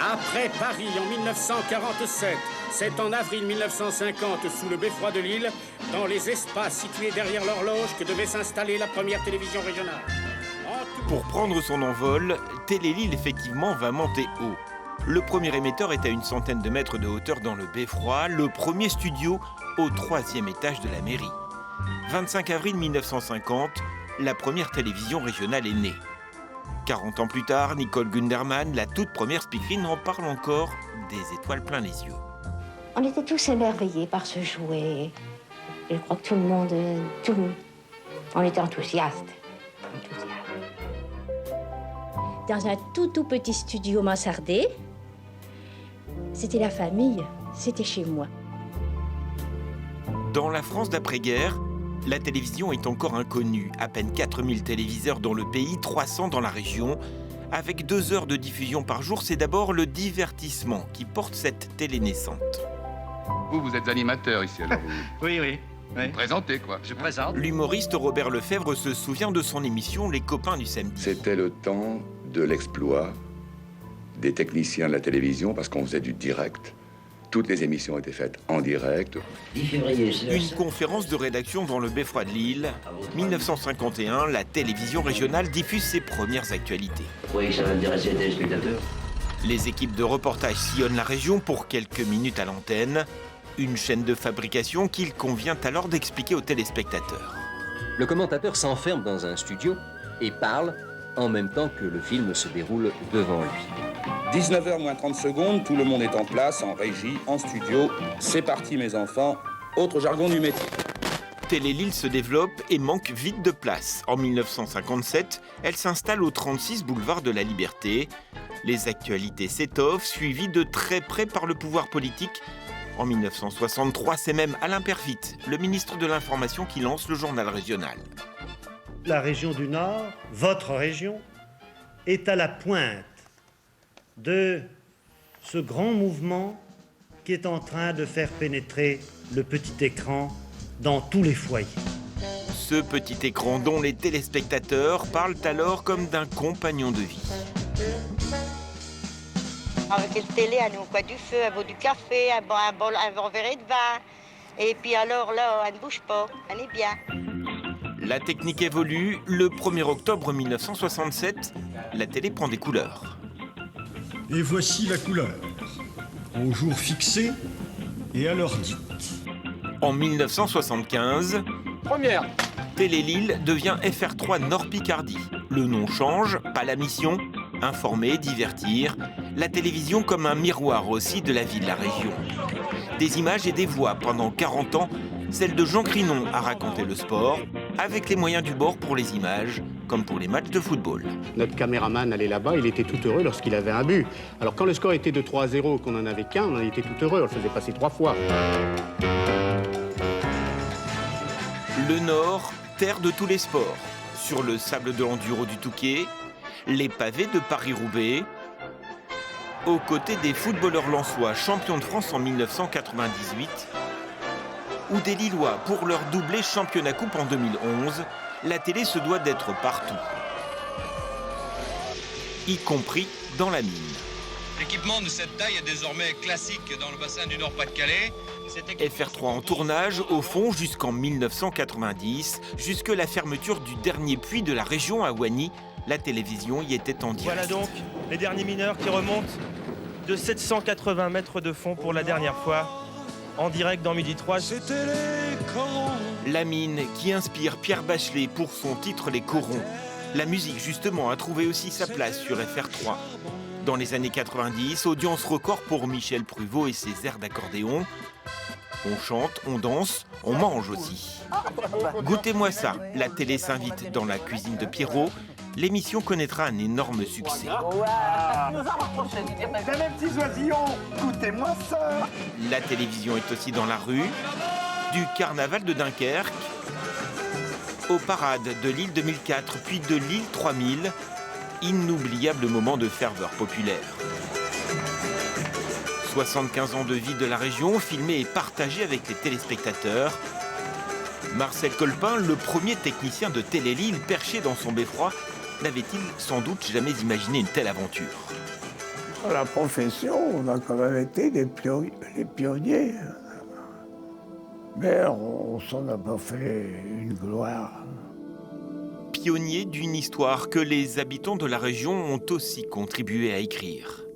Après Paris en 1947, c'est en avril 1950, sous le beffroi de Lille, dans les espaces situés derrière l'horloge, que devait s'installer la première télévision régionale. Pour prendre son envol, Télé-Lille effectivement va monter haut. Le premier émetteur est à une centaine de mètres de hauteur dans le beffroi, le premier studio au 3e étage de la mairie. 25 avril 1950, la première télévision régionale est née. 40 ans plus tard, Nicole Gunderman, la toute première speakerine, en parle encore des étoiles plein les yeux. On était tous émerveillés par ce jouet. Je crois que tout le monde, on était enthousiastes. Dans un tout petit studio mansardé, c'était la famille, c'était chez moi. Dans la France d'après-guerre, la télévision est encore inconnue. À peine 4000 téléviseurs dans le pays, 300 dans la région. Avec 2 heures de diffusion par jour, c'est d'abord le divertissement qui porte cette télé naissante. Vous êtes animateur ici, alors vous... Oui. Vous présentez, quoi. Je présente. L'humoriste Robert Lefebvre se souvient de son émission Les copains du samedi. C'était le temps de l'exploit des techniciens de la télévision parce qu'on faisait du direct. Toutes les émissions étaient faites en direct. Une conférence de rédaction dans le beffroi de Lille. 1951, la télévision régionale diffuse ses premières actualités. Vous croyez que ça va intéresser les téléspectateurs ? Les équipes de reportage sillonnent la région pour quelques minutes à l'antenne. Une chaîne de fabrication qu'il convient alors d'expliquer aux téléspectateurs. Le commentateur s'enferme dans un studio et parle en même temps que le film se déroule devant lui. 19h moins 30 secondes, tout le monde est en place, en régie, en studio. C'est parti mes enfants, autre jargon du métier. Télé-Lille se développe et manque vite de place. En 1957, elle s'installe au 36 boulevard de la Liberté. Les actualités s'étoffent, suivies de très près par le pouvoir politique. En 1963, c'est même Alain Peyrefitte, le ministre de l'Information, qui lance le journal régional. La région du Nord, votre région, est à la pointe de ce grand mouvement qui est en train de faire pénétrer le petit écran dans tous les foyers. Ce petit écran dont les téléspectateurs parlent alors comme d'un compagnon de vie. Avec le télé, elle nous boit du feu, elle boit du café, elle boit un verre de vin. Et puis alors là, elle ne bouge pas, elle est bien. La technique évolue. Le 1er octobre 1967, la télé prend des couleurs. Et voici la couleur, au jour fixé et à l'heure dite. En 1975, Première. Télé-Lille devient FR3 Nord-Picardie. Le nom change, pas la mission. Informer, divertir. La télévision comme un miroir aussi de la vie de la région. Des images et des voix pendant 40 ans. Celle de Jean Crinon a raconté le sport, avec les moyens du bord pour les images, comme pour les matchs de football. Notre caméraman allait là-bas, il était tout heureux lorsqu'il avait un but. Alors quand le score était de 3-0, qu'on en avait qu'un, on en était tout heureux, on le faisait passer 3 fois. Le Nord, terre de tous les sports. Sur le sable de l'enduro du Touquet, les pavés de Paris-Roubaix, aux côtés des footballeurs lensois champions de France en 1998, ou des Lillois pour leur doublé championnat coupe en 2011, la télé se doit d'être partout, y compris dans la mine. L'équipement de cette taille est désormais classique dans le bassin du Nord-Pas-de-Calais. FR3 en tournage, au fond, jusqu'en 1990, jusque la fermeture du dernier puits de la région à Wany. La télévision y était en direct. Voilà donc les derniers mineurs qui remontent de 780 mètres de fond pour la dernière fois, en direct dans Midi 3. La mine qui inspire Pierre Bachelet pour son titre Les Corons. La musique, justement, a trouvé aussi sa place sur FR3. Dans les années 90, audience record pour Michel Pruvot et ses airs d'accordéon. On chante, on danse, on mange aussi. Goûtez-moi ça, la télé s'invite dans la cuisine de Pierrot. L'émission connaîtra un énorme succès. C'est mes petits oisillons, goûtez-moi ça. La télévision est aussi dans la rue, du carnaval de Dunkerque aux parades de Lille 2004, puis de Lille 3000, inoubliable moment de ferveur populaire. 75 ans de vie de la région, filmé et partagé avec les téléspectateurs. Marcel Colpin, le premier technicien de Télé-Lille perché dans son beffroi, n'avait-il sans doute jamais imaginé une telle aventure. Dans la profession, on a quand même été les pionniers. Mais on s'en a pas fait une gloire. Pionniers d'une histoire que les habitants de la région ont aussi contribué à écrire.